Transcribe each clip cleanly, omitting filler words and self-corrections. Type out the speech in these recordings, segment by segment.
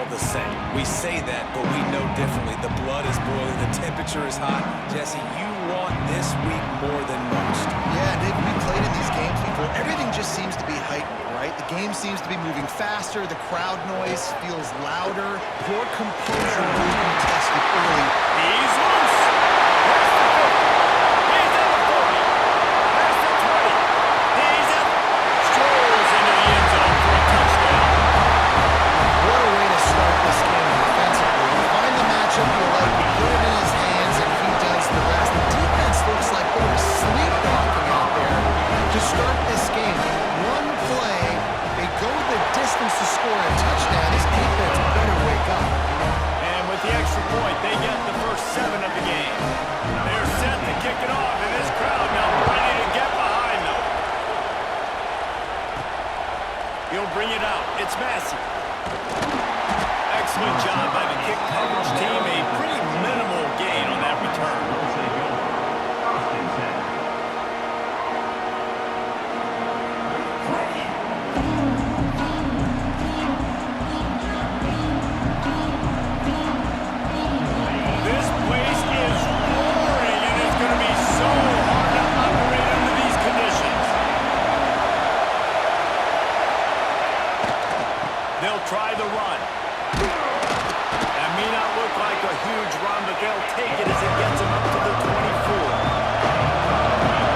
the same. We say that, but we know differently. The blood is boiling, the temperature is hot. Jesse, you want this week more than most. Yeah, Nick, we played in these games before. Everything just seems to be heightened, right? The game seems to be moving faster. The crowd noise feels louder. Your composure will be tested early. He's loose. There's the 50. He's at the 40. There's the 20. He's at strolls into the end zone for a touchdown. What a way to start this game defensively. You find the matchup you like, you put it in his hands, and he does the rest. The defense looks like they were sleepwalking out there to start this game. One play, they go the distance to score a touchdown. This defense better wake up. And with the extra point, they get the first 7 of the game. They're set to kick it off, and this crowd now ready to get behind them. He'll bring it out. It's Massey. Excellent job by the kick coverage team. A pretty minimal gain on that return. This place is roaring, and it's going to be so hard to operate under these conditions. They'll try the run. That may not look like a huge run, but they'll take it as it gets them up to the 24.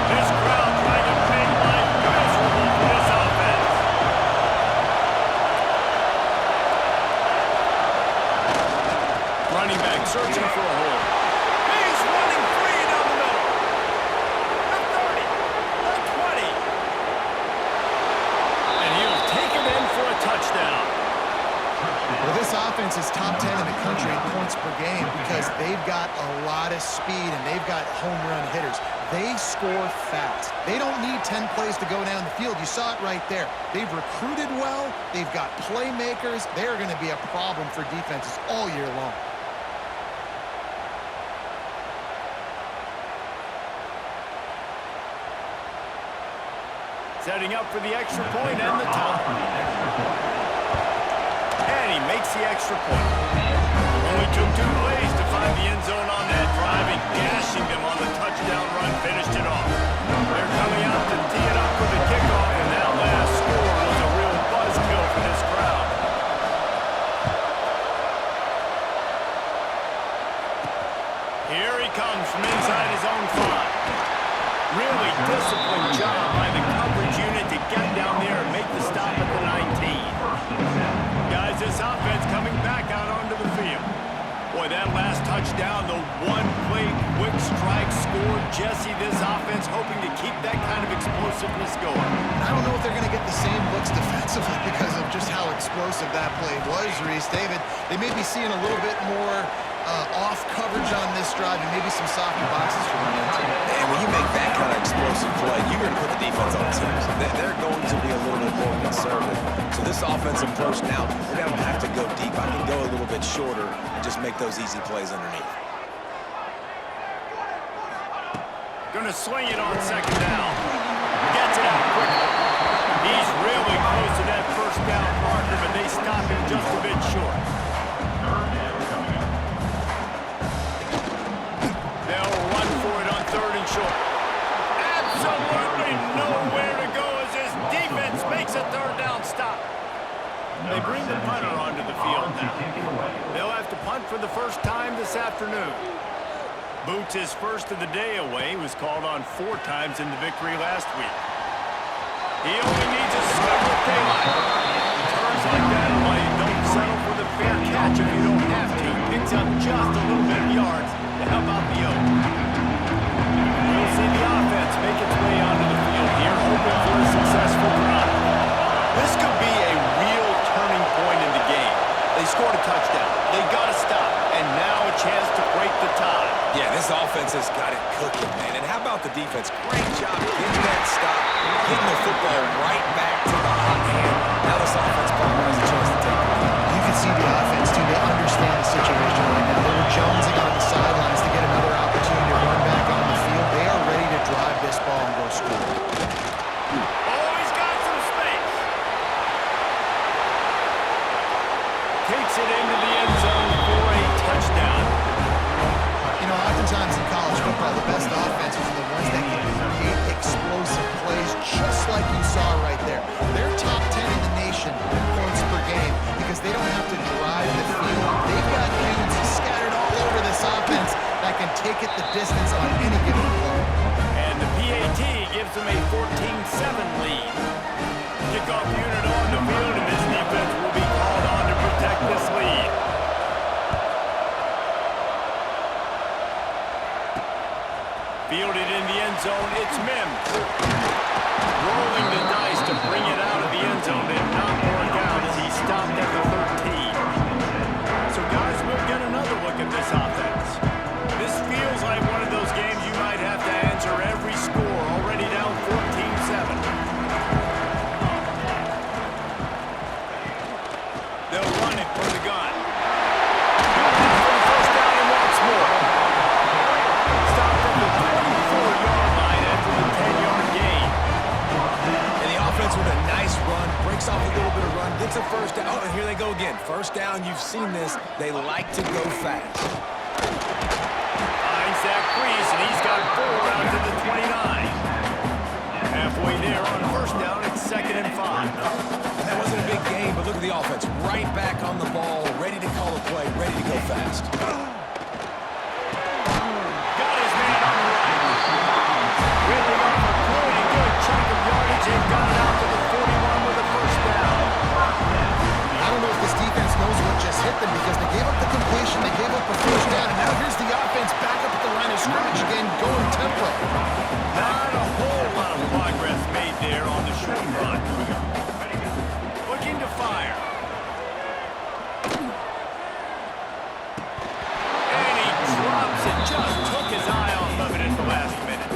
This crowd trying to make life miserable for this offense. Running back searching for a hole. He's running free down the middle. The 30, the 20. And he'll take it in for a touchdown. Well, this offense is top 10 in the country in points per game because they've got a lot of speed and they've got home run hitters. They score fast. They don't need 10 plays to go down the field. You saw it right there. They've recruited well. They've got playmakers. They're going to be a problem for defenses all year long. Setting up for the extra point and the tie. And he makes the extra point. Only took 2 plays to find the end zone on that drive, and gashing them on the touchdown run finished it off. They're coming out to tee it up for the kickoff, and that last score was a real buzzkill for this crowd. Here he comes from inside his own 5. Really disciplined job by the coverage unit to get down there and make the stop at the 19. Guys, this offense coming back out onto the field. Boy, that last touchdown, the one-play quick strike score. Jesse, this offense hoping to keep that kind of explosiveness going. I don't know if they're going to get the same looks defensively because of just how explosive that play was, Reese. David, they may be seeing a little bit more off coverage on this drive and maybe some softer boxes for them into. And when you make that kind of explosive play, you're going to put the defense on tips. They're going to be a little bit more conservative. So this offensive approach now, they're going to have to go deep. I can go a little bit shorter and just make those easy plays underneath. Going to swing it on 2nd down. Gets it out quickly. He's really close to that 1st down marker, but they stop him just a bit short. They'll run for it on 3rd and short. Absolutely nowhere to go as his defense makes a 3rd down stop. They bring the punter onto the field now. They'll have to punt for the first time this afternoon. Boots his first of the day away. He was called on 4 times in the victory last week. He only needs a sliver of daylight. Turns like that, why you don't settle for the fair catch if you don't have to. Picks up just a little bit of yards to help out the Oak. We'll see the offense make its way onto the field here, hoping for a successful drive. This could be a real turning point in the game. They scored a touchdown. They got to stop, and now a chance to break the tie. Yeah, this offense has got it cooking, man. And how about the defense? Great job getting that stop, getting the football right back to the hot hand. Now this offense probably has a chance to take the lead. You can see the offense, too. They understand the situation right now. They were jonesing on the sidelines to get another opportunity to run back on the field. They are ready to drive this ball and go score. takes it into the end zone for a touchdown. You know, oftentimes in college football, the best offenses are the ones that can create explosive plays, just like you saw right there. They're top 10 in the nation in points per game because they don't have to drive the field. They've got dudes scattered all over this offense that can take it the distance on any given play. And the PAT gives them a 14-7 lead. Kickoff unit on the field, and this defense will be called on to protect this lead. Fielded in the end zone, it's Mims. Rolling the dice to bring it out of the end zone and not work out as he stopped at the 13. So guys, we'll get another look at this offense. This feels like one of those games you might have to answer every score, already down 14-7. They'll run it from the gun. For the first down and once more. Stopped at the 24-yard line after the 10-yard gain. And the offense with a nice run, breaks off a little bit of run, gets a first down. Oh, and here they go again. First down, you've seen this. They like to go fast. Finds that crease, and he's got 4 out to the 29. Halfway there on first down, it's 2nd and 5. That wasn't a big game, but look at the offense. Right back on the ball, ready to call a play, ready to go fast. Got his man on the right. Ripping off a pretty good chunk of yardage and got it out to the 41 with a first down. I don't know if this defense knows what just hit them because they gave up the completion, they gave up a first down, and now here's the offense back up at the line of scrimmage again, going tempo. Not a whole lot of progress made there on the short run. Looking to fire. And he drops it, just took his eye off of it at the last minute.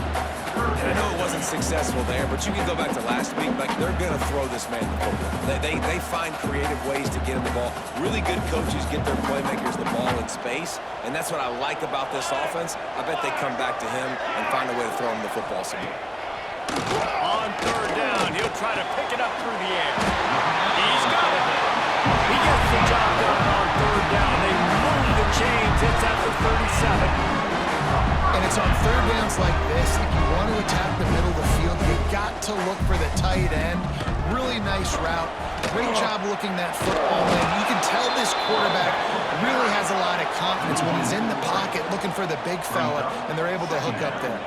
And I know it wasn't successful there, but you can go back to last week. Like, they're going to throw this man the football. They find creative ways to get him the ball. Really good coaches get their playmakers the ball in space, and that's what I like about this offense. I bet they come back to him and find a way to throw him the football somewhere. On third down, he'll try to pick it up through the air. He's got it. He gets the job done on third down. They move the chains. It's at the 37. And it's on third downs like this, if you want to attack the middle of the field, you got to look for the tight end. Really nice route. Great job looking that football in. You can tell this quarterback really has a lot of confidence when he's in the pocket looking for the big fella, and they're able to hook up there.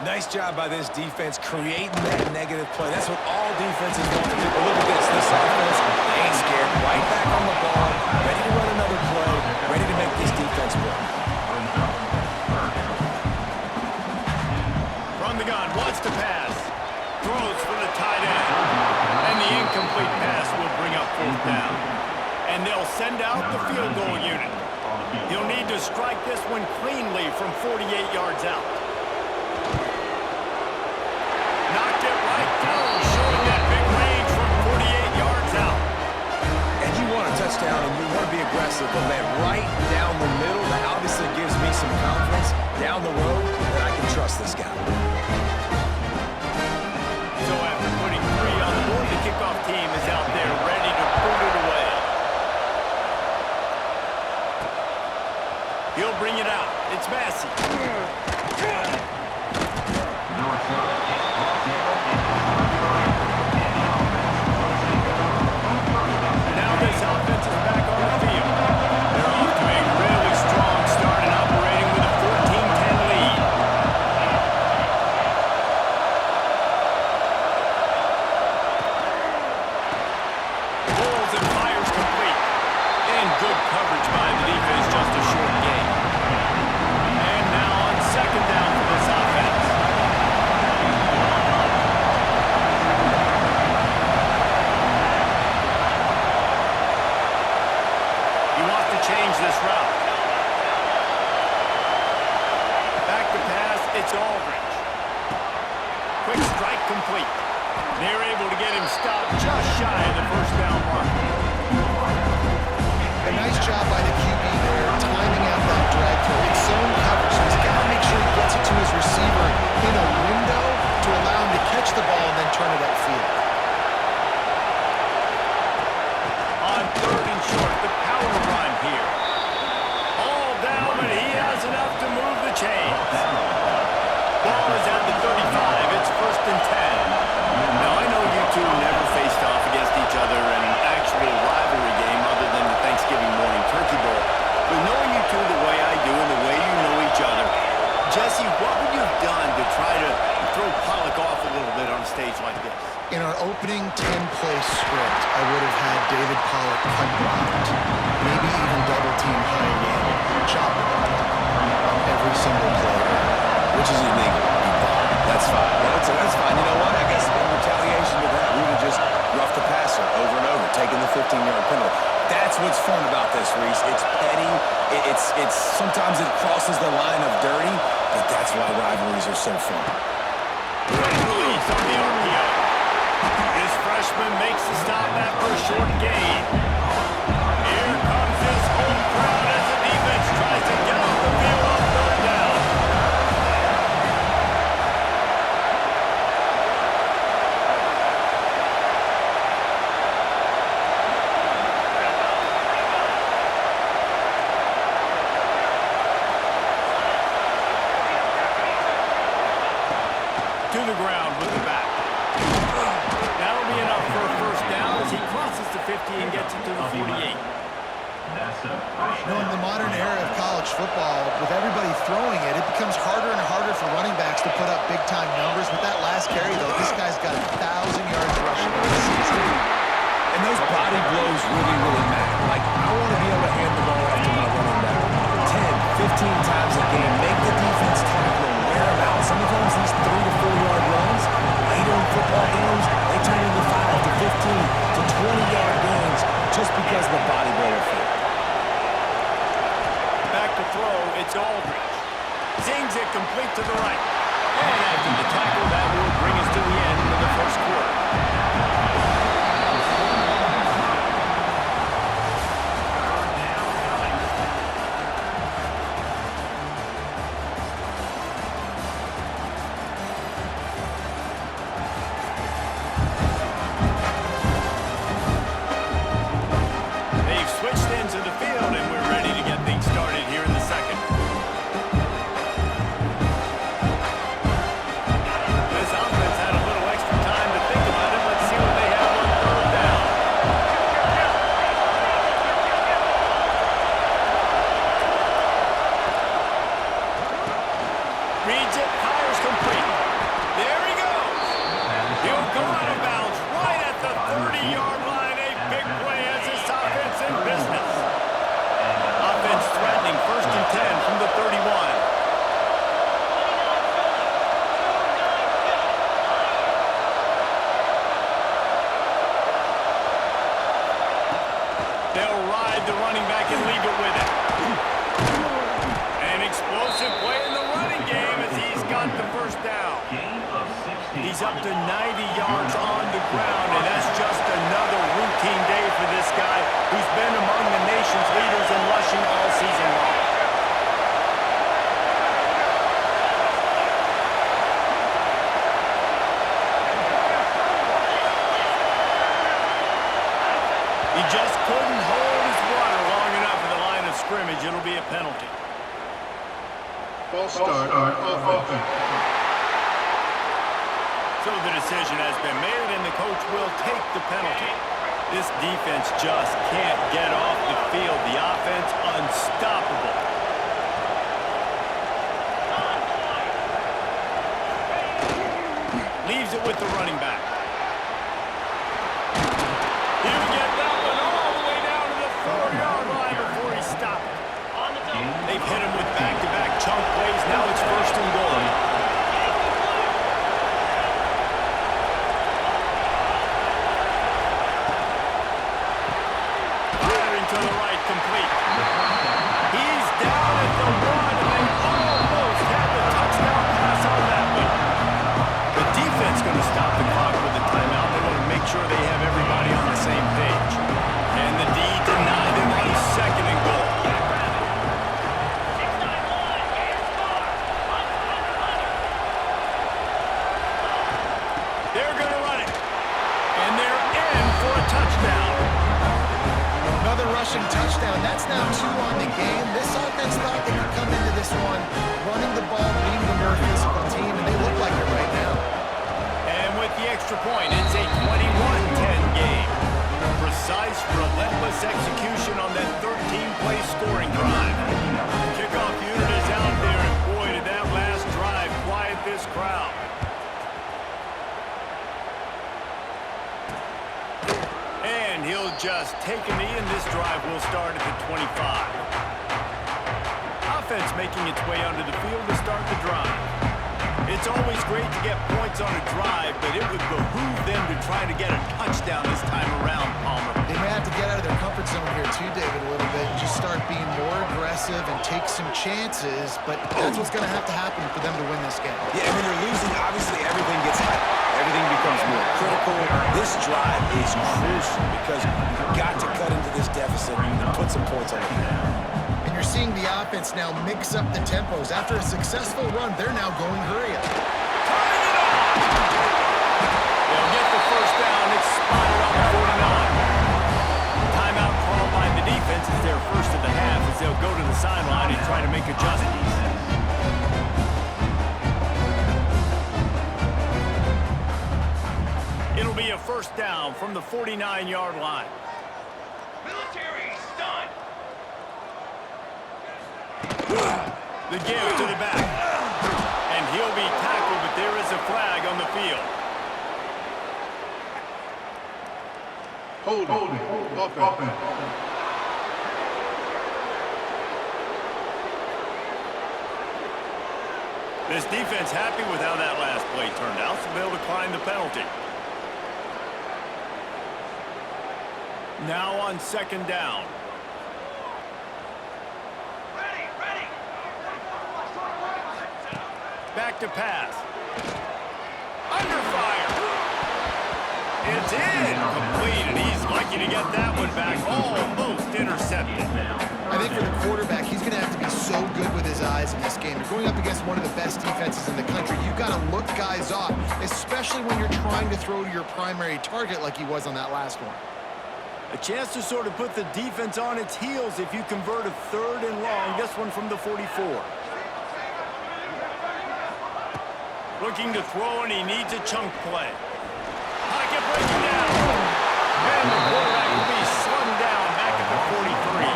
Nice job by this defense creating that negative play. That's what all defenses want to do. But look at this. This offense ain't scared. Right back on the ball, ready to run another play, ready to make this defense work. From the gun, wants to pass. Throws for the tight end. And the incomplete pass will bring up fourth down. And they'll send out the field goal unit. He'll need to strike this one cleanly from 48 yards out. Knocked it right through, showing that big range from 48 yards out. And you want a touchdown and you want to be aggressive, but man, right down the middle, that obviously gives me some confidence down the road that I can trust this guy. So after putting 3 on the board, the kickoff team is out there ready to boot it away. He'll bring it out. It's Massey. Now this offense is back on the field. They're off to a really strong start and operating with a 14-10 lead. Rolls and fires complete. And good coverage by the defense, just a short gain. And now on second down for this offense. He wants to change this route. Back to pass, it's Aldridge. Quick strike complete. They're able to get him stopped just shy of the first down mark. A nice job by the QB there, timing out that drag throw. It's zone coverage, so he's got to make sure he gets it to his receiver in a window to allow him to catch the ball and then turn it upfield. On third and short, the cut blocked, maybe even double team high low, chop blocked on every single play. Which is illegal. That's fine. That's fine. You know what? I guess in retaliation to that, we would just rough the passer over and over, taking the 15-yard penalty. That's what's fun about this, Reese. It's petty. It's sometimes it crosses the line of dirty, but that's why rivalries are so fun. Release on the RPO. This freshman makes the stop after a short gain. Here comes his home crowd as the defense tries to get off the field on third down. To the ground with the back. That'll be enough for a first down as he crosses the 50 and gets it to the 48. You know, in the modern era of college football, with everybody throwing it, it becomes harder and harder for running backs to put up big-time numbers. With that last carry, though, this guy's got 1,000 yards rushing in the season. And those body blows really, really matter. Like, I want to be able to hand the ball off to my running back 10, 15 times a game. Make the defense tackle them, wear them out. Sometimes these 3 to 4 yard runs, later in football games, they turn into 5 to 15 to 20-yard gains just because the body blow effect. Back to throw, it's Aldridge. Zings it complete to the right. And after the tackle, that will bring us to the end of the first quarter. They've switched into the field, and we're ready to get things started here in the second. This offense had a little extra time to think about it. Let's see what they have on third down. Reads it, fires complete. There he goes. He'll go out of bounds right at the 30-yard line. A big play as this offense in business. Offense threatening, 1st and 10 from the 31. They'll ride the running back and leave it with it. An explosive play in the running game as he's got the first down. He's up to 90 yards on the ground, and that's just another routine day for this guy who's been among the nation's leaders in rushing all season long. He just couldn't hold his water long enough at the line of scrimmage. It'll be a penalty. False start on offense. So the decision has been made, and the coach will take the penalty. This defense just can't get off the field. The offense unstoppable. Leaves it with the running back. He'll get that one all the way down to the 4-yard line before he stopped. They've hit him with back-to-back chunk plays. Now it's 1st and goal. To the right, complete. He's down at the 1, and they almost had the touchdown pass on that one. The defense going to stop the clock with a timeout. They want to make sure they have everybody on the same page. And the D denied him on 2nd and goal. They're going to run it. And they're in for a touchdown. Another rushing touchdown. That's now 2 on the game. This offense thought they could come into this one running the ball, being the more physical team, and they look like it right now. And with the extra point, it's a 21-10 game. Precise, relentless execution on that 13-play scoring drive. The kickoff unit is out there, and boy, did that last drive quiet this crowd. And he'll will just take a knee, and this drive will start at the 25. Offense making its way onto the field to start the drive. It's always great to get points on a drive, but it would behoove them to try to get a touchdown this time around, Palmer. They may have to get out of their comfort zone here too, David, a little bit. Just start being more aggressive and take some chances, but that's what's going to have to happen for them to win this game. Yeah, and when you're losing, obviously everything gets hyped. Everything becomes more critical. This drive is crucial because you've got to cut into this deficit and put some points on the board. And you're seeing the offense now mix up the tempos. After a successful run, they're now going hurry up. They'll get the first down. It's spotted on the 49. Timeout called by the defense is their first of the half as they'll go to the sideline and try to make adjustments. It'll be a first down from the 49-yard line. Military stunt. The give to the back. And he'll be tackled, but there is a flag on the field. Holding. Offense. This defense happy with how that last play turned out, so they'll decline the penalty. Now on second down. Ready. Back to pass. Under fire. It's incomplete, and he's lucky to get that one back. Almost intercepted. I think for the quarterback, he's going to have to be so good with his eyes in this game. You're going up against one of the best defenses in the country. You've got to look guys off, especially when you're trying to throw to your primary target like he was on that last one. A chance to sort of put the defense on its heels if you convert a third and long. This one from the 44. Looking to throw, and he needs a chunk play. Pocket breaking down. And the quarterback will be slung down back at the 43.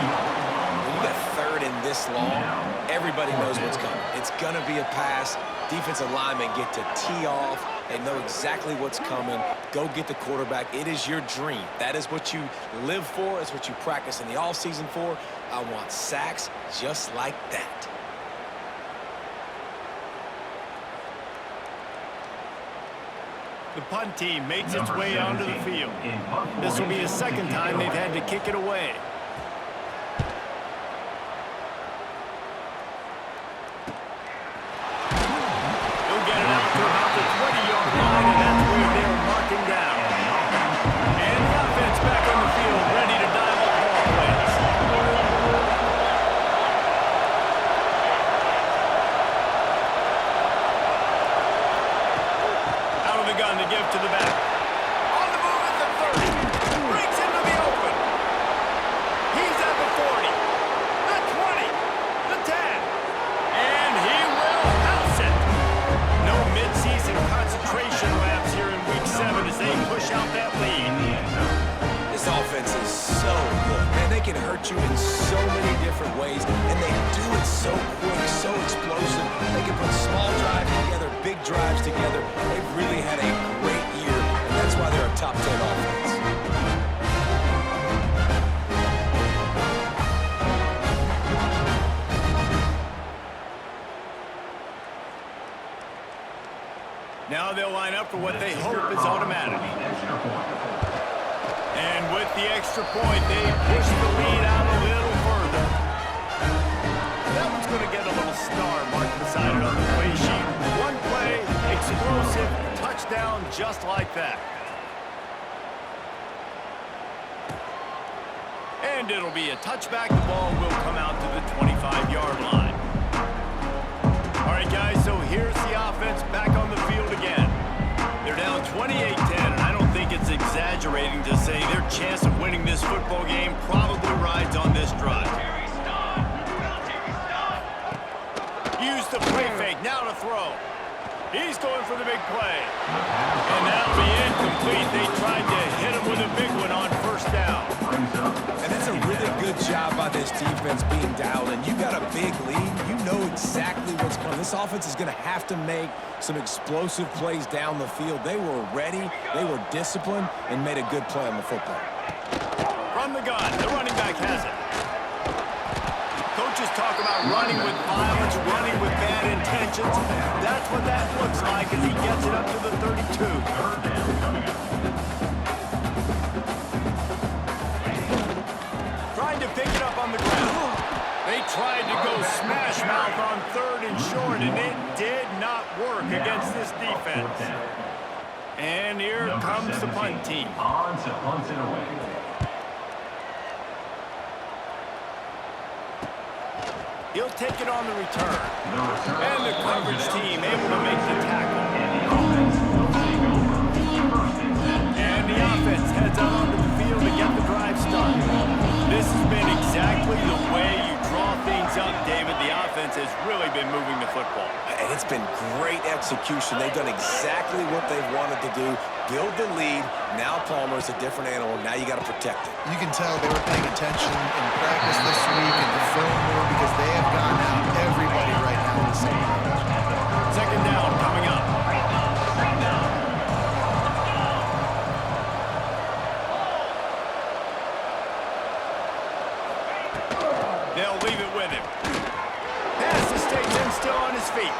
When you got third and this long, everybody knows what's coming. It's going to be a pass. Defensive linemen get to tee off. They know exactly what's coming. Go get the quarterback. It is your dream. That is what you live for. It's what you practice in the offseason for. I want sacks just like that. The punt team makes its way onto the field. This will be the second time they've had to kick it away. They'll get it out to about the 20-yard line, and that's where they're marking down. And the offense back on the field, ready to dial up ball plays. Out of the gun to give to the back. On the move at the 30. Breaks into the open. He's at the 40. The 20. The 10. And he will house it. No midseason concentration laps here in Week 7 as they push out that lead. This offense is so good. Man, they can hurt you in so many different ways, and they do it so quick, so explosive. They can put small drives together, big drives together. They've really had a great year, and that's why they're a top 10 offense. Now they'll line up for what they hope is automatic. And with the extra point, they push the lead out a little further. That one's going to get a little star marked beside it on the play sheet. One play, explosive, touchdown just like that. And it'll be a touchback. The ball will come out to the 25-yard line. All right, guys, so here's the offense back on the field again. They're down 28-10, and I don't think it's exaggerating to say their chance of winning this football game probably rides on this drive. Use the play fake, now to throw. He's going for the big play. And that'll be incomplete. They tried to hit him with a big one on first down. And that's a really good job by this defense being dialed in. You got a big lead. You know exactly what's coming. This offense is going to have to make some explosive plays down the field. They were ready, they were disciplined, and made a good play on the football. from the gun. The running back has it. Coaches talk about running with violence, running with bad intentions. That's what that looks like as he gets it up to the 32. Trying to pick it up on the ground. They tried to go smash mouth on 3rd and short, and it did not work against this defense. And here comes the punt team. On to punt it away. He'll take it on the return. And the coverage team able to make the tackle. And the offense heads out onto the field to get the drive started. This has been exactly the way you draw things up, David. The offense has really been moving the football. And it's been great execution. They've done exactly what they've wanted to do. Build the lead. Now Palmer's a different animal. Now you got to protect it. You can tell they were paying attention in practice this week in the film room because they have gotten out everybody right now in the same page. Second down coming up. They'll leave it with him. Pass to Staten, still on his feet.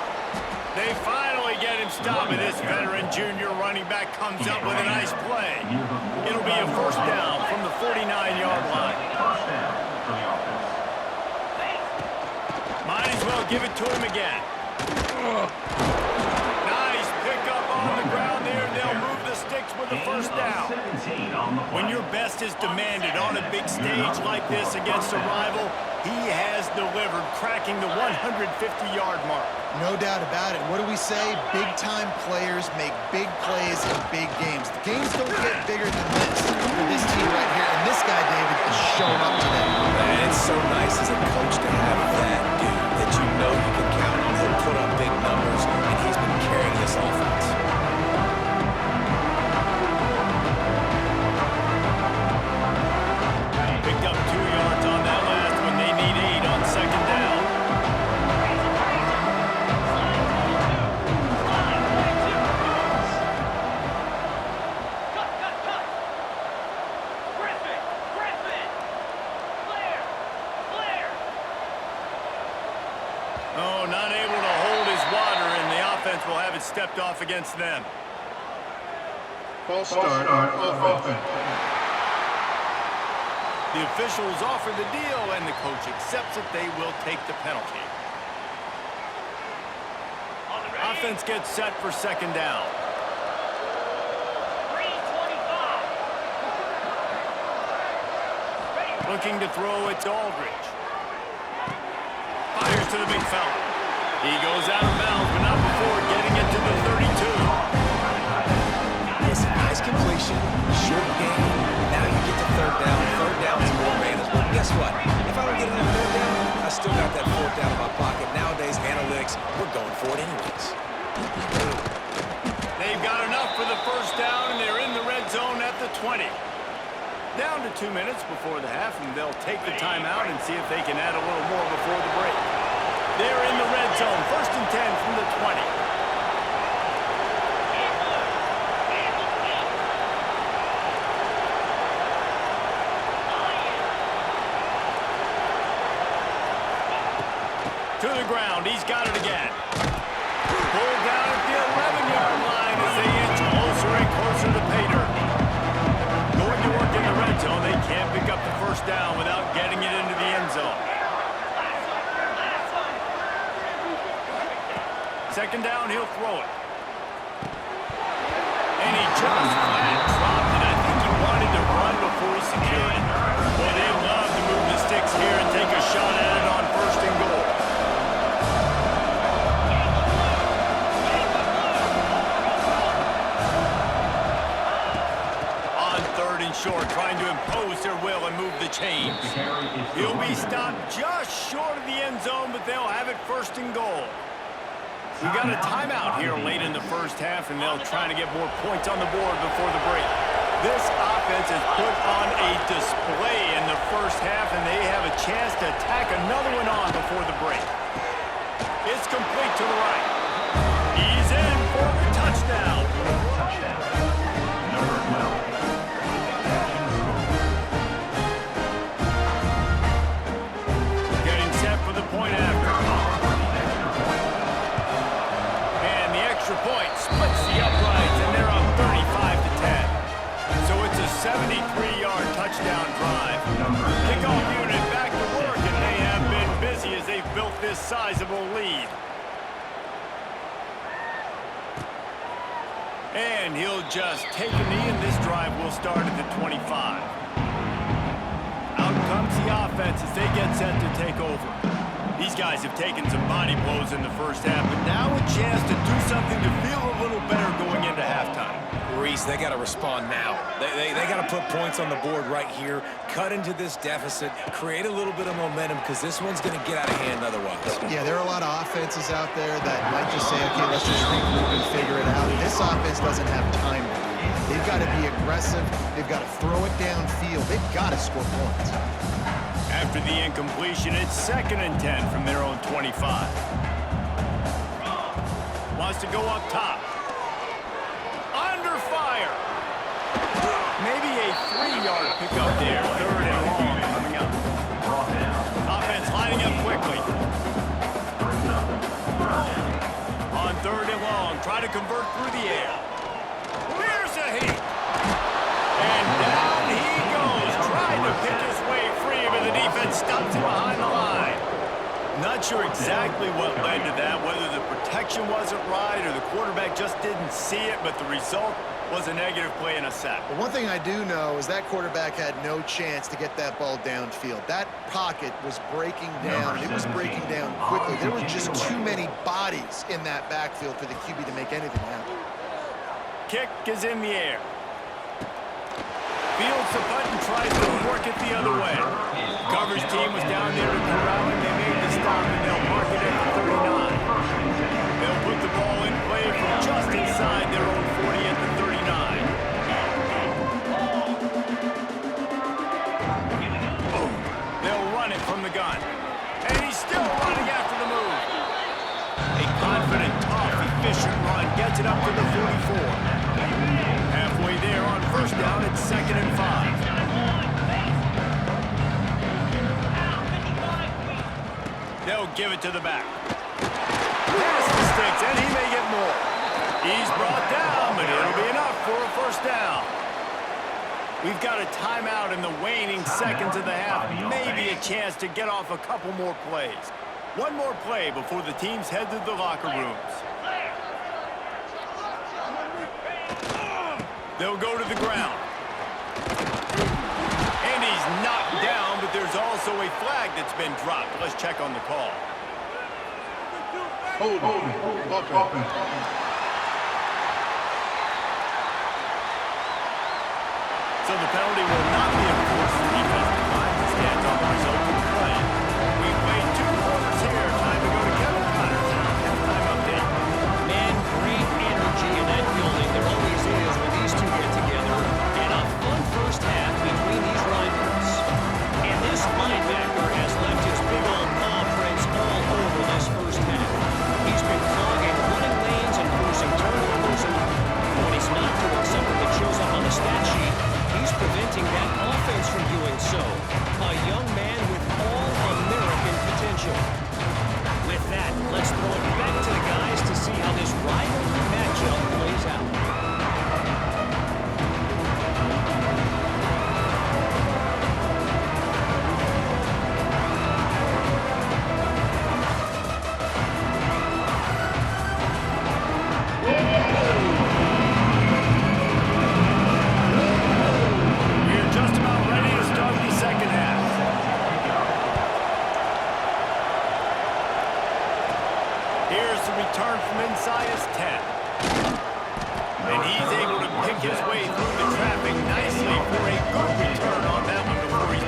They finally get him stopped, and this veteran junior running back comes up with a nice play. It'll be a first down from the 49-yard line. Might as well give it to him again. Nice pickup on the ground there. They'll move the sticks with the first down. When your best is demanded on a big stage like this against a rival, he has delivered, cracking the 150-yard mark. No doubt about it. What do we say? Big-time players make big plays in big games. The games don't get bigger than this for this team right here. And this guy, David, is showing up today. And it's so nice as a coach to have that dude that you know you can count on. He'll put up big numbers, and he's been carrying this offense. Picked up 2 yards on that last one. They need 8 on second down. Oh, not able to hold his water, and the offense will have it stepped off against them. False start on offense. The officials offer the deal, and the coach accepts it. They will take the penalty. Offense gets set for second down. Looking to throw, it's Aldridge. Fires to the big fella. He goes out of bounds, but not before getting it to the 32. It's a nice completion, short game. Now you get to third down. Third down's more manageable. Guess what? If I don't get it on third down, I still got that fourth down in my pocket. Nowadays, analytics, we're going for it anyways. They've got enough for the first down, and they're in the red zone at the 20. Down to 2 minutes before the half, and they'll take the timeout and see if they can add a little more before the break. They're in the red zone, 1st and 10 from the 20. To the ground, he's got it again. Pulled down at the 11-yard line as they inch closer and closer to pay dirt. Going to work in the red zone, they can't pick up the first down without getting it into the end zone. Second down, he'll throw it. And he just flat dropped it. I think he wanted to run before he secured it. Well, they love to move the sticks here and take a shot at it on 1st and goal. On 3rd and short, trying to impose their will and move the chains. He'll be stopped just short of the end zone, but they'll have it 1st and goal. We got a timeout here late in the first half, and they'll try to get more points on the board before the break. This offense has put on a display in the first half, and they have a chance to tack another one on before the break. It's complete to the right. He's in for the touchdown. Touchdown. Number 12. sizable lead. And he'll just take a knee, and this drive will start at the 25. Out comes the offense as they get set to take over. These guys have taken some body blows in the first half, but now a chance to do something to feel a little better going into halftime. Reese, they got to respond now. They got to put points on the board right here, cut into this deficit, create a little bit of momentum, because this one's going to get out of hand otherwise. Yeah, there are a lot of offenses out there that might just say, okay, let's just regroup and figure it out. This offense doesn't have time to do that. They've got to be aggressive. They've got to throw it downfield. They've got to score points. After the incompletion, it's 2nd and 10 from their own 25. Wants to go up top. Under fire. Maybe a 3-yard pickup there. 3rd and long coming up. Offense lining up quickly. On 3rd and long, try to convert through the air. Here's a heat. And down he goes, trying to pick his way free, but the defense stops him behind the line. Not sure exactly what led to that, whether the protection wasn't right or the quarterback just didn't see it, but the result was a negative play and a sack. But one thing I do know is that quarterback had no chance to get that ball downfield. That pocket was breaking down. It was breaking down quickly. There were just too many bodies in that backfield for the QB to make anything happen. Kick is in the air. Fields the punt and tries to work it the other way. Coverage team was down there to corral him. They made the stop, and they'll mark it at the 39. They'll put the ball in play from just inside their own 40 at the 39. Boom. They'll run it from the gun. And he's still running after the move. A confident, tough, efficient run gets it up to the 44. Halfway there on 1st down, it's 2nd and 5. They'll give it to the back. Pass the sticks, and he may get more. He's brought down, but it'll be enough for a 1st down. We've got a timeout in the waning seconds of the half. Maybe a chance to get off a couple more plays. One more play before the teams head to the locker rooms. They'll go to the ground. And he's knocked down, but there's also a flag that's been dropped. Let's check on the call. Hold on. So the penalty will not be enforced. The defensive line stands on the result of the play. We've played 2 quarters here. Time to go to Kevin Connors and our halftime update. Man, great energy in that building. There always is when these two get together. And a fun first half between these rivals. And this linebacker has left his big old paw prints all over this first half. He's been clogging running lanes and forcing turnovers. And when he's not doing something that shows up on the stat sheet, he's preventing that offense from doing so. A young man with all-American potential. With that, let's throw it back to the guys to see how this rivalry matchup plays out. We're just about ready to start the second half. Here's the return from inside his 10. And he's able to pick his way through the traffic nicely for a good return on that one before he's...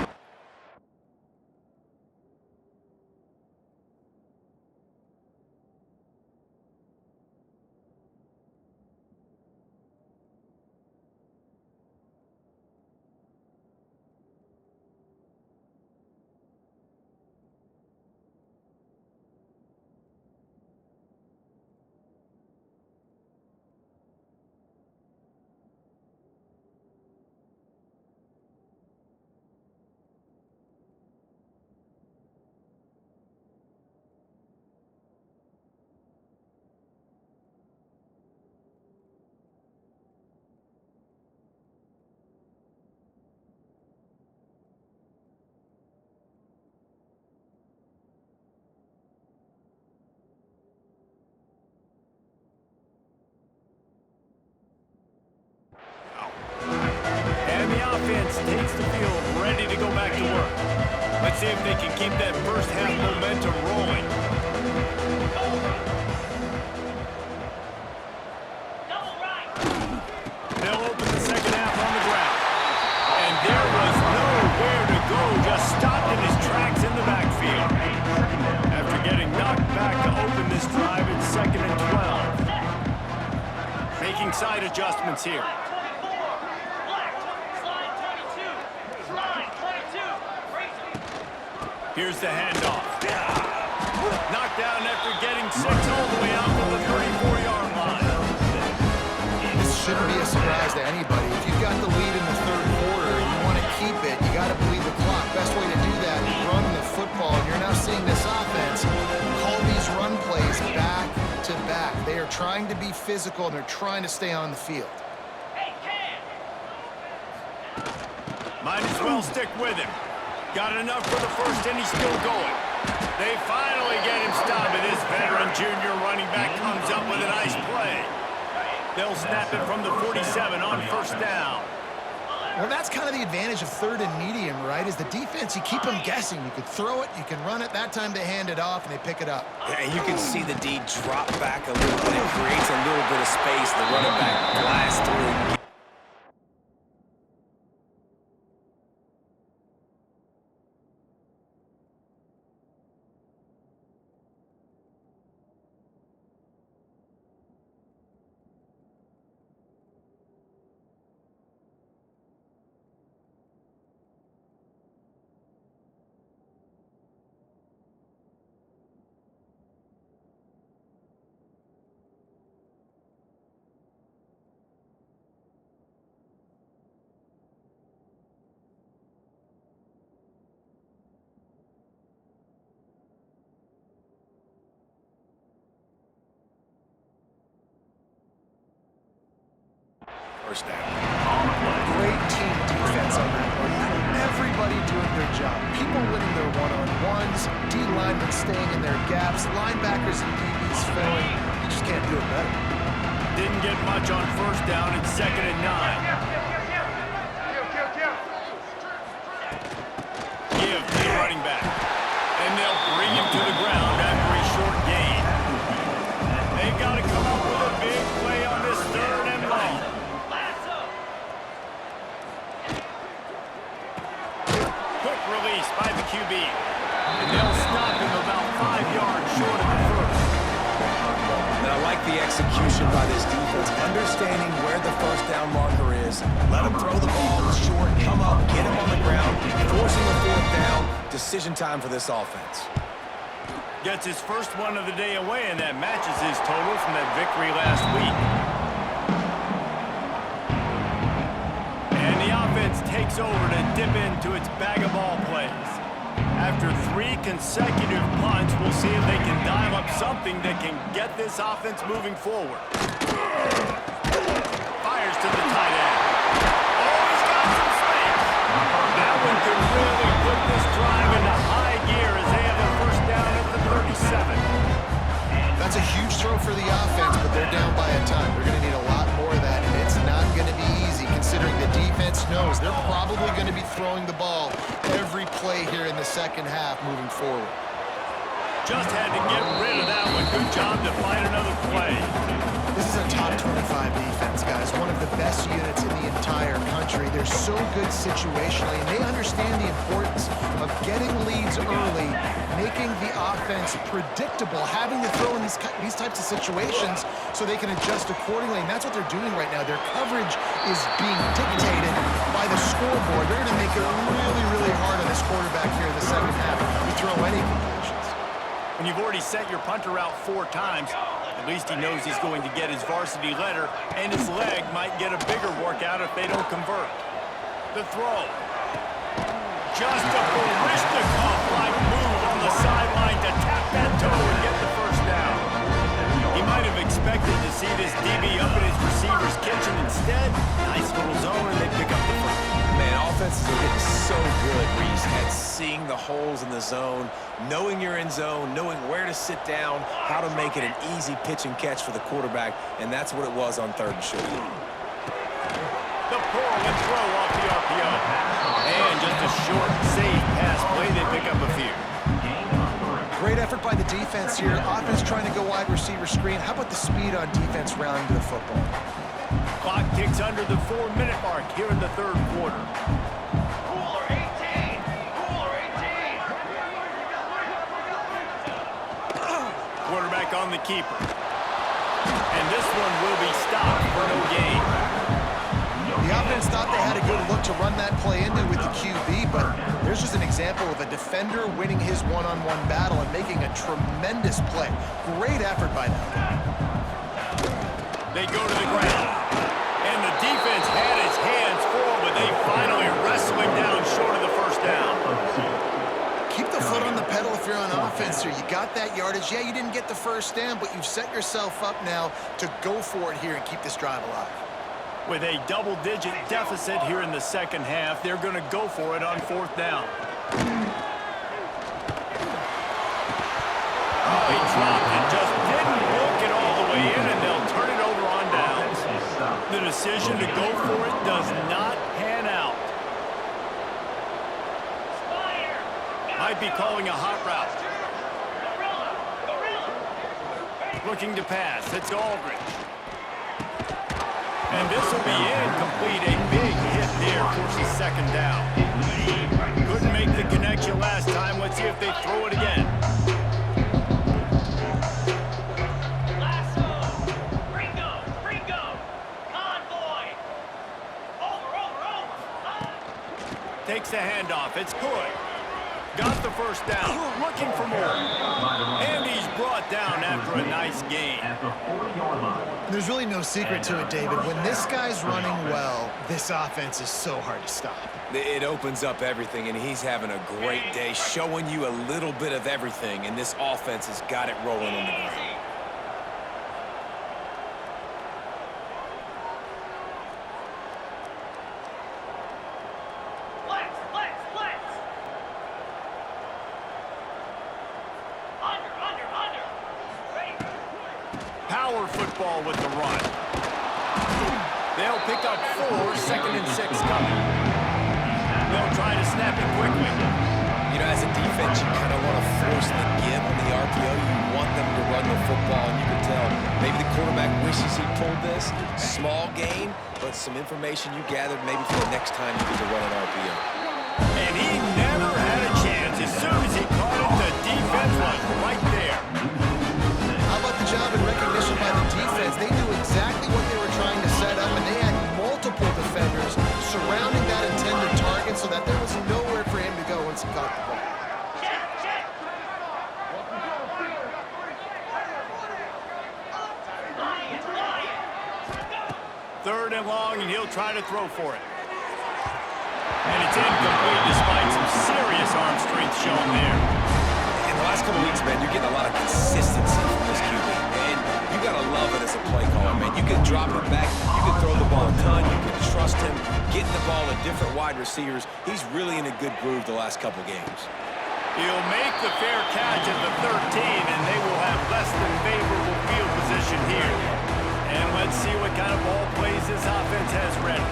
see if they can keep that first half momentum rolling. Double right. They'll open the second half on the ground. And there was nowhere to go, just stopped in his tracks in the backfield. After getting knocked back to open this drive, it's 2nd and 12. Making side adjustments here. Here's the handoff. Knocked down after getting 6 all the way out to the 34-yard line. This shouldn't be a surprise to anybody. If you've got the lead in the third quarter and you want to keep it, you got to bleed the clock. Best way to do that, run the football. And you're now seeing this offense call these run plays back to back. They are trying to be physical, and they're trying to stay on the field. Might as well stick with him. Got enough for the first, and he's still going. They finally get him stopped, and this veteran junior running back comes up with a nice play. They'll snap it from the 47 on first down. Well, that's kind of the advantage of third and medium, right? Is the defense, you keep them guessing. You could throw it, you can run it. That time they hand it off, and they pick it up. And you can see the D drop back a little bit. It creates a little bit of space. The running back blasts through. First down. Great team defense on that one. Everybody doing their job. People winning their one-on-ones, D linemen staying in their gaps, linebackers and DBs filling. You just can't do it better. Didn't get much on first down. It's 2nd and 9. Give to the running back. And they'll bring him to the ground after a short gain. They've got to come up with a big play on this 3rd and long. Quick release by the QB. And they'll stop him about 5 yards short of the first. And I like the execution by this defense, understanding where the first down marker is. Let him throw the ball short, come up, get him on the ground, forcing a 4th down. Decision time for this offense. Gets his first one of the day away, and that matches his total from that victory last week. And the offense takes over to dip into its bag of ball plays. After 3 consecutive punts, we'll see if they can dial up something that can get this offense moving forward. Fires to the tight end. Oh, he's got some space. That one could really put this drive into high gear as they have the first down at the 37. That's a huge throw for the offense, but they're down by a ton. They're going to need a lot more of that, and it's not going to be easy considering the defense knows they're probably going to be throwing the ball every play here in the second half moving forward. Just had to get rid of that one. Good job to find another play. This is a top 25 defense, guys. One of the best units in the entire country. They're so good situationally, and they understand the importance of getting leads early, making the offense predictable, having to throw in these types of situations so they can adjust accordingly. And that's what they're doing right now. Their coverage is being dictated by the scoreboard. They're going to make it really, really hard on this quarterback here in the second half to throw any completions. When you've already sent your punter out 4 times, at least he knows he's going to get his varsity letter, and his leg might get a bigger workout if they don't convert. The throw. Just a Barishnikov-like move on the sideline to tap that toe and get the first down. He might have expected to see this DB up in his receiver's kitchen. Instead, nice little zone, and they pick up the first. Man, offenses are getting so good, Reese, at seeing the holes in the zone, knowing you're in zone, knowing where to sit down, how to make it an easy pitch and catch for the quarterback, and that's what it was on 3rd and short. The pull and throw off the RPO. And just a short, safe pass play. They pick up Great effort by the defense here. Offense trying to go wide receiver screen. How about the speed on defense rounding to the football? Clock ticks under the 4-minute mark here in the third quarter. Cooler 18. Cooler 18. Quarterback on the keeper. And this one will be stopped for no gain. The offense thought they had a good look to run that play into with the QB, but there's just an example of a defender winning his one-on-one battle and making a tremendous play. Great effort by that guy. They go to the ground. And the defense had his hands full, but they finally wrestle him down short of the first down. Keep the foot on the pedal if you're on offense here. You got that yardage. Yeah, you didn't get the first down, but you've set yourself up now to go for it here and keep this drive alive. With a double-digit deficit here in the second half, they're going to go for it on fourth down. Oh, he dropped it, just didn't look it all the way in, and they'll turn it over on downs. The decision to go for it does not pan out. Might be calling a hot route. Looking to pass. It's Aldridge. And this will be incomplete. A big hit there, forces second down. Couldn't make the connection last time. Let's see if they throw it again. Lasso. Ringo. Ringo. Convoy. Over. Takes the handoff. It's Hood. Got the first down. Looking for more. And he's brought down after a nice gain. There's really no secret to it, David. When this guy's running well, this offense is so hard to stop. It opens up everything, and he's having a great day, showing you a little bit of everything, and this offense has got it rolling on the ground. Flex. Under. Ready. Power football with the run. They'll pick up 4, 2nd and 6 coming. They'll try to snap it quickly. You know, as a defense, you kind of want to force the give on the RPO. You want them to run the football, and you can tell maybe the quarterback wishes he pulled this. Small gain, but some information you gathered maybe for the next time you get to run an RPO. And he never had a chance. As soon as he caught it, the defense was right there. How about the job and recognition by the defense? They knew exactly what they were trying to set up, and they had multiple defenders surrounding that intended target so that there was nowhere for him to go once he caught the ball. Check. Lion. 3rd and long, and he'll try to throw for it. And it's incomplete despite some serious arm strength shown there. In the last couple weeks, man, you're getting a lot of consistency from this QB, and you got to love it as a play caller, man. You can drop it back, you can throw the ball a ton, you can trust him, getting the ball to different wide receivers. He's really in a good groove the last couple games. He'll make the fair catch at the 13, and they will have less than favorable field position here. And let's see what kind of ball plays this offense has ready.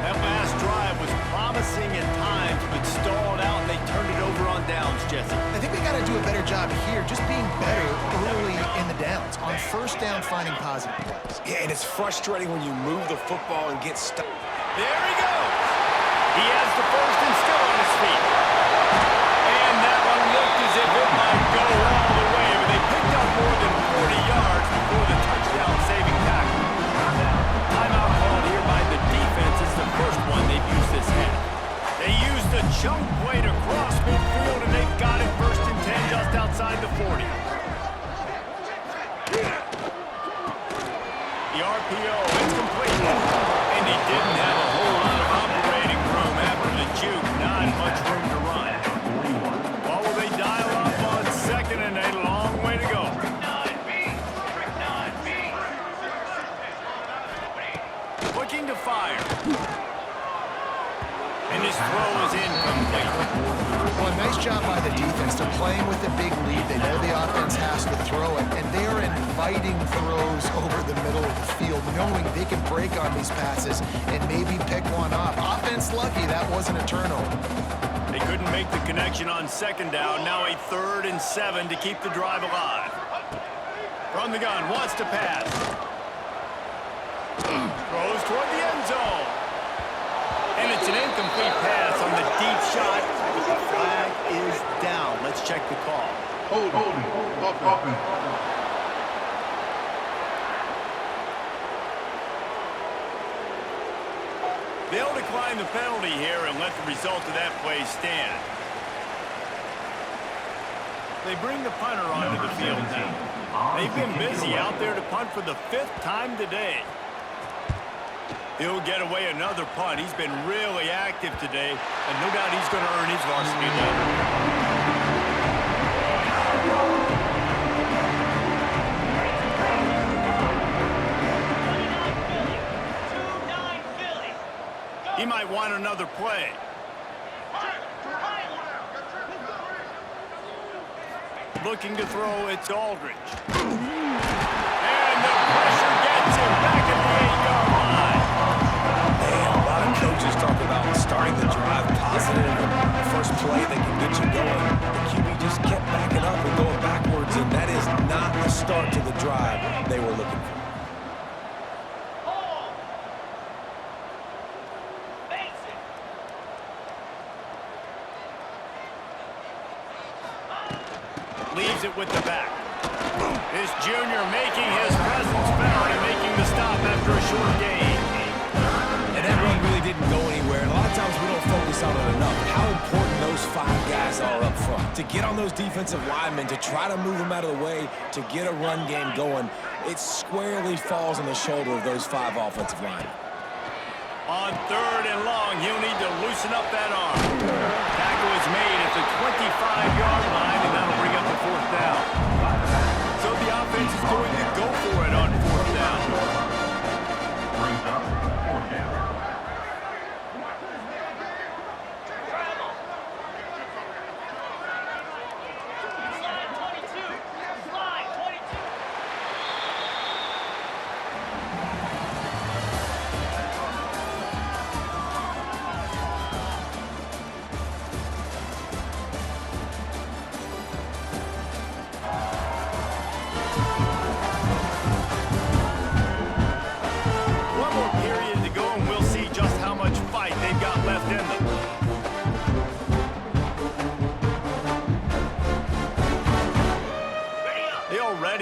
That last drive was promising at times, but stalled out, and they turned it over on downs, Jesse. I think we got to do a better job here, just being better early in the downs. On first down, finding positive plays. Yeah, and it's frustrating when you move the football and get stuck. There he goes. He has the first and still on his feet. And that one looked as if it might go all the way, but they picked up more than 40 yards before the touchdown-saving tackle. Timeout called here by the defense. It's the first one they've used this half. They used the chunk play to cross midfield, and they've got it 1st and 10 just outside the 40. The RPO, it's complete. And he didn't have a whole lot of operating room after the juke. Not much room to run. What will they dial up on 2nd and a long way to go? Looking to fire. And his throw is incomplete. Well, nice job by the defense. They're playing with a big lead. They know the offense has to throw it, and they are inviting throws over the middle of the field, knowing they can break on these passes and maybe pick one off. Offense lucky that wasn't a turnover. They couldn't make the connection on second down. Now a 3rd and 7 to keep the drive alive. From the gun, wants to pass. Throws toward the end zone. And it's an incomplete pass on the deep shot. The flag is down. Let's check the call. Holding. Offense. They'll decline the penalty here and let the result of that play stand. They bring the punter onto the field now. They've been busy out there to punt for the 5th time today. He'll get away another punt. He's been really active today, and no doubt he's going to earn his varsity number. He might want another play. Looking to throw, it's Aldridge. And the pressure gets him back at the 8-yard line. Man, a lot of coaches talk about starting the drive positive. The first play that can get you going. The QB just kept backing up and going backwards, and that is not the start to the drive they were looking for. Leaves it with the back. This junior making his presence felt and making the stop after a short gain. And that run really didn't go anywhere. And a lot of times we don't focus on it enough. How important those 5 guys are up front. To get on those defensive linemen, to try to move them out of the way, to get a run game going, it squarely falls on the shoulder of those 5 offensive linemen. On 3rd and long, he'll need to loosen up that arm. Tackle is made at the 25-yard line, and that'll bring up the 4th down. So the offense is going to go for it on 4th down. Brings up 4th down.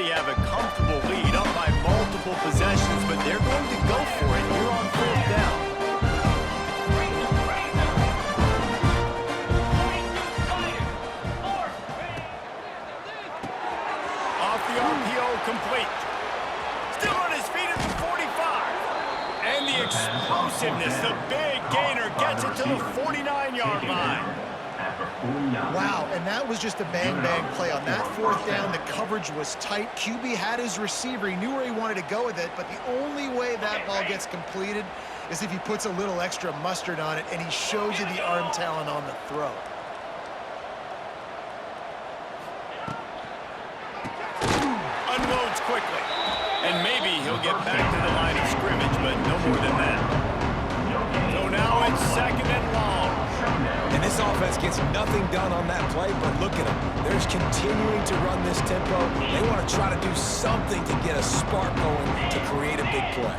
Have a comfortable lead up by multiple possessions, but they're going to go for it here on 4th down. Off the RPO, complete. Still on his feet at the 45. And the explosiveness, the big gainer gets it to the 49-yard line. Wow, and that was just a bang-bang play. On that 4th down, the coverage was tight. QB had his receiver. He knew where he wanted to go with it, but the only way that ball gets completed is if he puts a little extra mustard on it, and he shows you the arm talent on the throw. Unloads quickly. And maybe he'll get back to the line of scrimmage, but no more than that. So now it's 2nd and long. And this offense gets nothing done on that play, but look at them. They're just continuing to run this tempo. They want to try to do something to get a spark going to create a big play.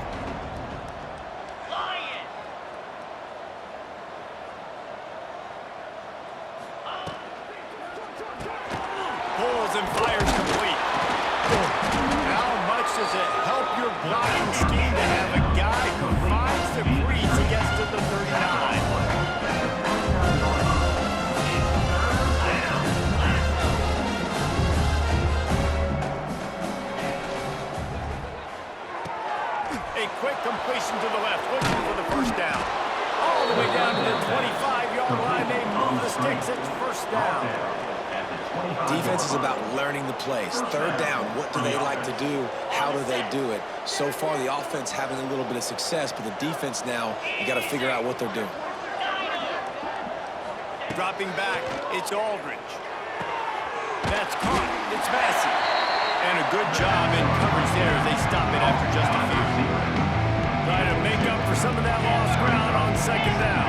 Pulls and fires complete. How much does it help your blocking scheme to have a guy who finds the crease and gets to the 39? A quick completion to the left, looking for the 1st down. All the way down to the 25-yard line. They move the sticks. It's 1st down. Defense is about learning the plays. 3rd down, what do they like to do? How do they do it? So far, the offense having a little bit of success, but the defense now, you got to figure out what they're doing. Dropping back, it's Aldridge. That's caught. It's Massey. And a good job in coverage there as they stop it after just a few. Trying to make up for some of that lost ground on 2nd down.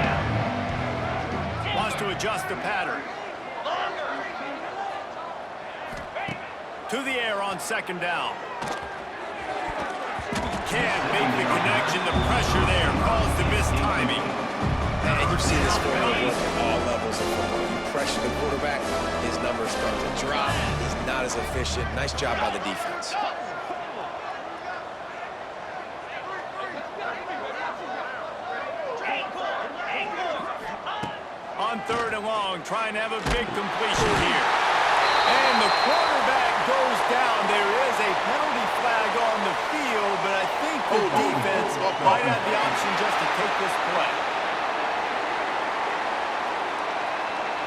Wants to adjust the pattern. To the air on second down. Can't make the connection. The pressure there caused the mistiming. And you've seen this formula work at all levels of football. You pressure the quarterback, his numbers start to drop. He's not as efficient. Nice job by the defense. On third and long, trying to have a big completion here. And the quarterback goes down. There is a penalty flag on the field, but I think the defense might have the option just to take this play.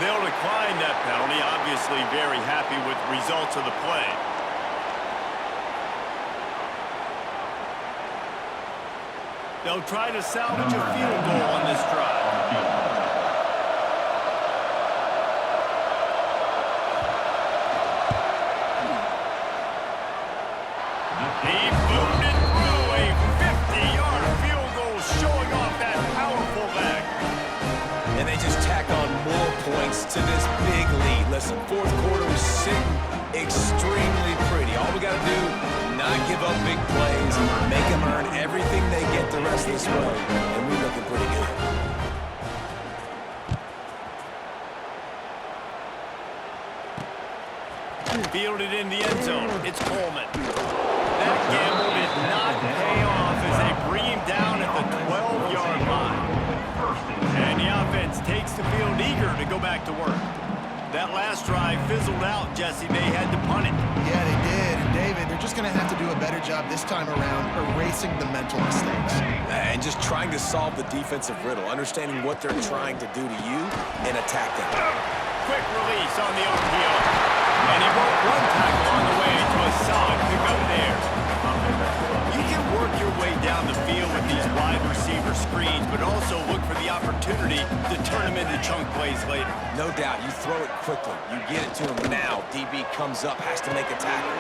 They'll decline that penalty, obviously very happy with the results of the play. They'll try to salvage a field goal on this drive. He boomed it through a 50-yard field goal, showing off that powerful leg. And they just tack on more points to this big lead. Listen, fourth quarter was sitting extremely pretty. All we got to do, not give up big plays, make them earn everything they get the rest of this way, and we're looking pretty good. Fielded in the end zone. It's Coleman. That gamble did not pay off as they bring him down at the 12-yard line. And the offense takes the field eager to go back to work. That last drive fizzled out, Jesse. They had to punt it. Yeah, they did. And David, they're just going to have to do a better job this time around erasing the mental mistakes. And just trying to solve the defensive riddle, understanding what they're trying to do to you and attack them. Quick release on the RPO. And he broke one tackle on the way to a solid pickup there. You can work your way down the field with these wide receiver screens, but also look for the opportunity to turn them into chunk plays later. No doubt, you throw it quickly. You get it to him now. DB comes up, has to make a tackle.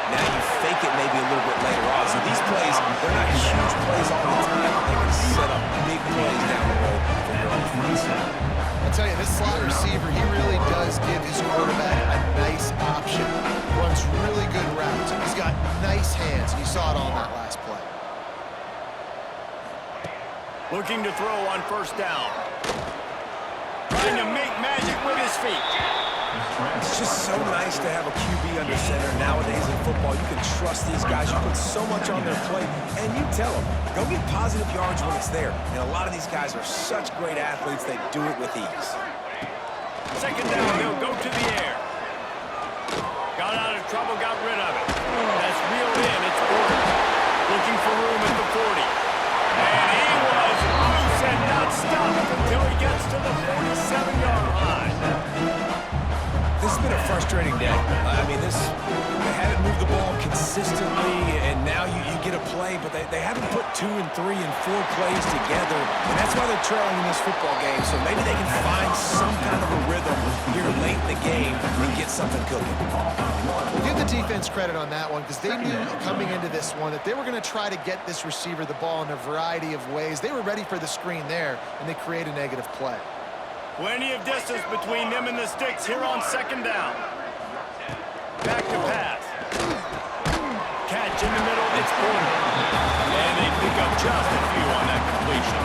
Now you fake it maybe a little bit later on. So these plays, they're not huge plays all the time. They can set up big plays down the road for your offense. I'll tell you, this slot receiver, he really does give his quarterback a nice option. Runs really good routes. He's got nice hands. You saw it all in that last play. Looking to throw on first down. Trying to make magic with his feet. It's just so nice to have a QB under center. Nowadays in football, you can trust these guys. You put so much on their plate, and you tell them, go get positive yards when it's there. And a lot of these guys are such great athletes, they do it with ease. Second down, they'll go to the air. Got out of trouble, got rid of it. That's reeled in, it's Porter. Looking for room at the 40. And he was loose and not stopped until he gets to the 47-yard line. This has been a frustrating day. I mean, they haven't moved the ball consistently, and now you get a play, but they haven't put 2 and 3 and 4 plays together, and that's why they're trailing in this football game. So maybe they can find some kind of a rhythm here late in the game and get something cooking. We'll give the defense credit on that one because they knew coming into this one that they were going to try to get this receiver the ball in a variety of ways. They were ready for the screen there, and they create a negative play. Plenty of distance between them and the sticks here on second down. Back to pass. Catch in the middle, it's Porter. And they pick up just a few on that completion.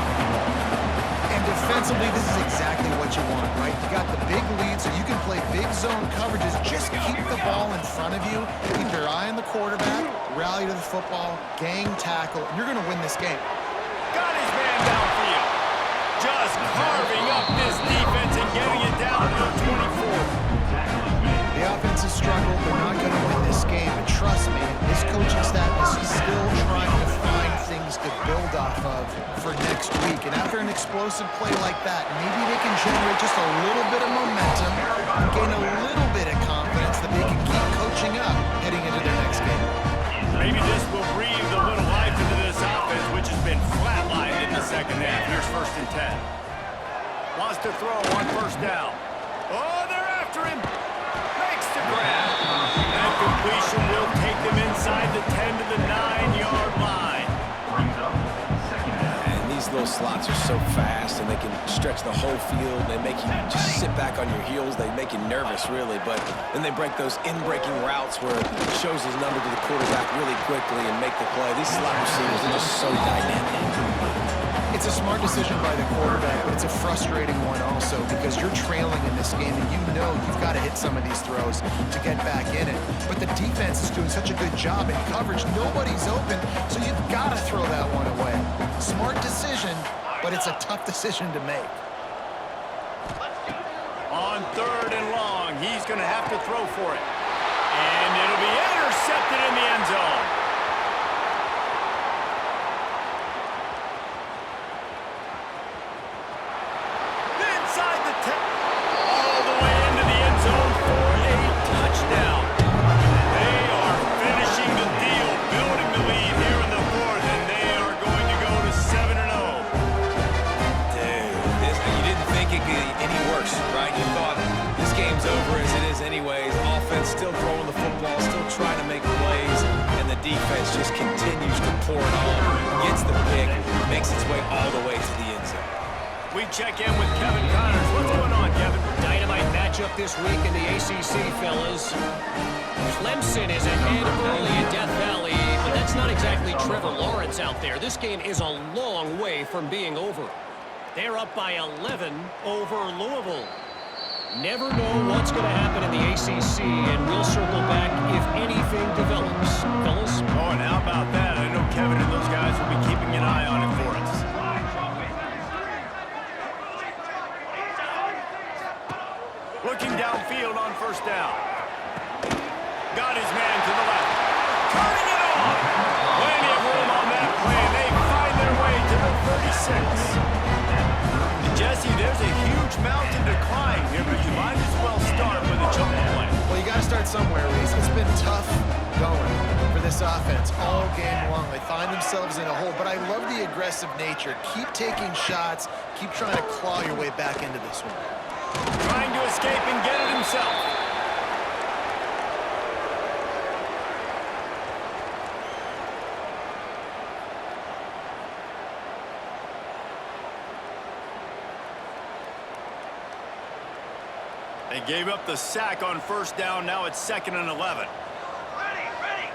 And defensively, this is exactly what you want, right? You got the big lead, so you can play big zone coverages. Just keep the ball in front of you. Keep your eye on the quarterback, rally to the football, gang tackle, and you're going to win this game. Got his man downfield. Just carving up this defense and getting it down to the 24. The offense has struggled. They're not going to win this game. But trust me, this coaching staff is still trying to find things to build off of for next week. And after an explosive play like that, maybe they can generate just a little bit of momentum and gain a little bit of confidence that they can keep coaching up heading into their next game. Maybe this will breathe a little life into this offense, which has been flatlined in the second half. Here's 1st and 10. Wants to throw on first down. Oh, they're after him. Makes the grab. That completion will take them inside the 10 to the 9-yard line. And these little slots are so fast, and they can stretch the whole field. They make you just sit back on your heels. They make you nervous, really. But then they break those in-breaking routes where it shows his number to the quarterback really quickly and make the play. These slot receivers are just so dynamic. It's a smart decision by the quarterback, but it's a frustrating one also because you're trailing in this game and you know you've got to hit some of these throws to get back in it. But the defense is doing such a good job in coverage. Nobody's open, so you've got to throw that one away. Smart decision, but it's a tough decision to make. On 3rd and long, he's going to have to throw for it. And it'll be intercepted in the end zone. All the way into the end zone for a touchdown. They are finishing the deal, building the lead here in the 4th, and they are going to go to 7-0. Dude, you didn't think it could get any worse, right? You thought this game's over as it is anyways. Offense still throwing the football, still trying to make plays, and the defense just continues to pour it on, gets the pick, makes its way all the way to the end zone. We check in with Kevin Connors. What's going on, Kevin? Dynamite matchup this week in the ACC, fellas. Clemson is ahead early in Death Valley, but that's not exactly Trevor Lawrence out there. This game is a long way from being over. They're up by 11 over Louisville. Never know what's going to happen in the ACC, and we'll circle back if anything develops. Fellas? Oh, and how about that? I know Kevin and those guys will be keeping an eye on it for us. Looking downfield on 1st down. Got his man to the left. Turning it on. Plenty of room on that play. They find their way to the 36. And Jesse, there's a huge mountain to climb here, but you might as well start with a choke play. Well, you got to start somewhere, Reese. It's been tough going for this offense all game long. They find themselves in a hole, but I love the aggressive nature. Keep taking shots. Keep trying to claw your way back into this one. Trying to escape and get it himself. They gave up the sack on 1st down. Now it's 2nd and 11. Ready.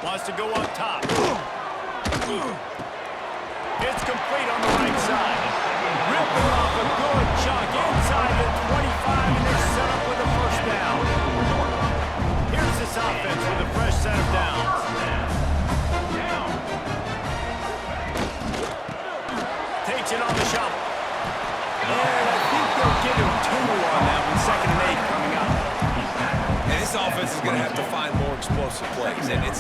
Wants to go up top. It's complete on the right side. Ripping off a good chunk inside the 25, and they're set up with a 1st down. Here's this offense with a fresh set of downs. Takes it on the shovel. And I think they'll give him 2 on that one. 2nd and 8 coming up. And this offense is going to have to find more explosive plays. And it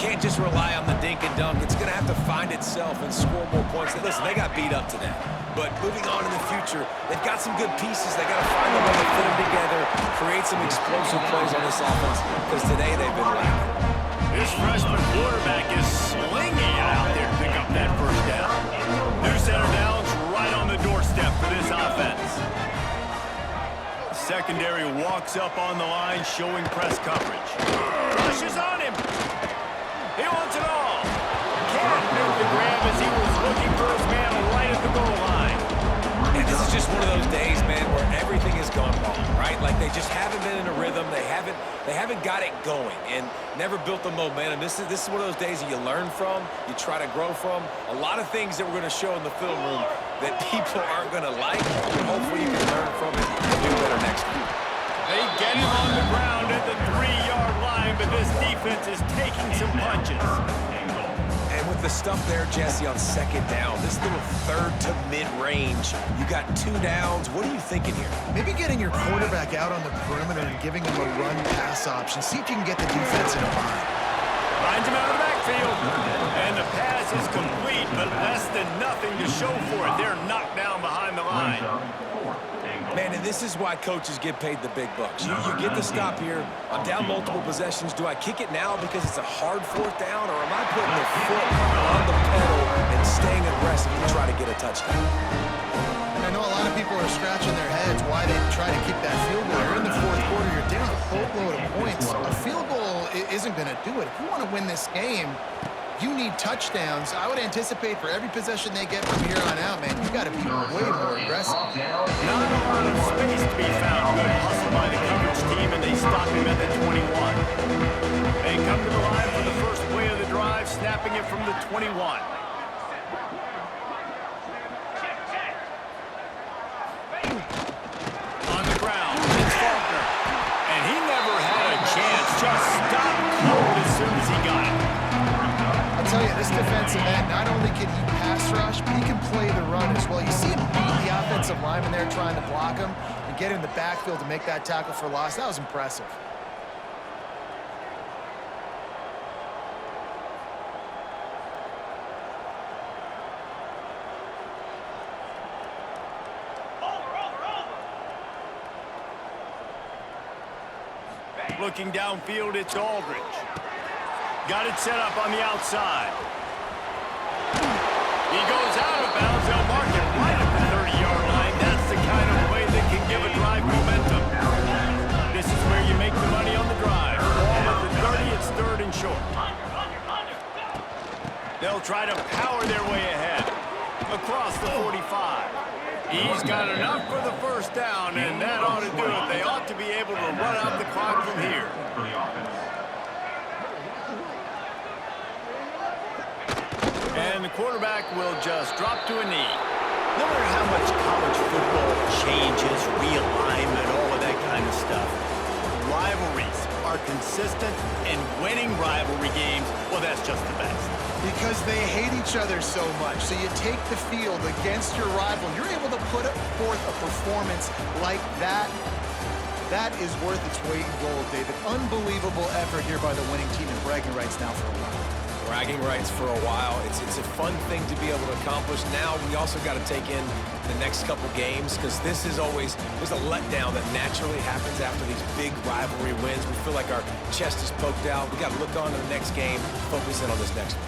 can't just rely on the dink and dunk. It's going to have to find itself and score more points. Listen, they got beat up today. But moving on in the future, they've got some good pieces. They got to find a way to put them together, create some explosive plays on this offense, because today they've been lacking. This freshman quarterback is slinging it out there to pick up that 1st down. New center downs right on the doorstep for this offense. Secondary walks up on the line, showing press coverage. Rushes on him. He wants it all. Can't make the grab as he was looking for his man right at the goal line. And this is just one of those days, man, where everything has gone wrong, right? Like they just haven't been in a rhythm. They haven't got it going and never built the momentum. This is one of those days that you learn from, you try to grow from. A lot of things that we're going to show in the film room that people aren't going to like. But hopefully you can learn from it and do better next week. They get him on the ground at the 3-yard line, but this defense is taking some punches. And with the stuff there, Jesse, on 2nd down, this little 3rd to mid-range, you got 2 downs. What are you thinking here? Maybe getting your quarterback out on the perimeter and giving him a run-pass option. See if you can get the defense in a bind. Finds him out of the backfield. And the pass is complete, but less than nothing to show for it. They're knocked down behind the line. Man, and this is why coaches get paid the big bucks. You get the stop here. I'm down multiple possessions. Do I kick it now because it's a hard 4th down, or am I putting the foot on the pedal and staying aggressive to try to get a touchdown? I know a lot of people are scratching their heads why they try to kick that field goal. You're in the 4th quarter. You're down a boatload of points. A field goal isn't going to do it. If you want to win this game, you need touchdowns. I would anticipate for every possession they get from here on out, man, you got to be way more aggressive. Not a lot of space to be found. Good hustle by the coverage team, and they stop him at the 21. They come to the line for the first play of the drive, snapping it from the 21. On the ground, it's Faulkner. And he never had a chance. Just stopped cold as soon as he got it. I'll tell you, this defensive end, not only can he pass rush, but he can play the run as well. You see him beat the offensive lineman there trying to block him and get in the backfield to make that tackle for loss. That was impressive. Looking downfield, it's Aldridge. Got it set up on the outside. He goes out of bounds. They'll mark it right at the 30-yard line. That's the kind of play that can give a drive momentum. This is where you make the money on the drive. Ball at the 30, it's third and short. They'll try to power their way ahead. Across the 45. He's got enough for the first down, and that ought to do it. They ought to be able to run out the clock from here. And the quarterback will just drop to a knee. No matter how much college football changes, realignment, all of that kind of stuff, rivalries are consistent, and winning rivalry games, well, that's just the best. Because they hate each other so much. So you take the field against your rival. You're able to put forth a performance like that. That is worth its weight in gold, David. Unbelievable effort here by the winning team, and bragging rights now for a while. Bragging rights for a while. It's a fun thing to be able to accomplish. Now we also got to take in the next couple games, because this is always, there's a letdown that naturally happens after these big rivalry wins. We feel like our chest is poked out. We got to look on to the next game, focus in on this next one.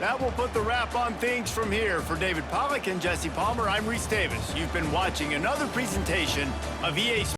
That will put the wrap on things from here. For David Pollack and Jesse Palmer, I'm Reese Davis. You've been watching another presentation of EA Sports.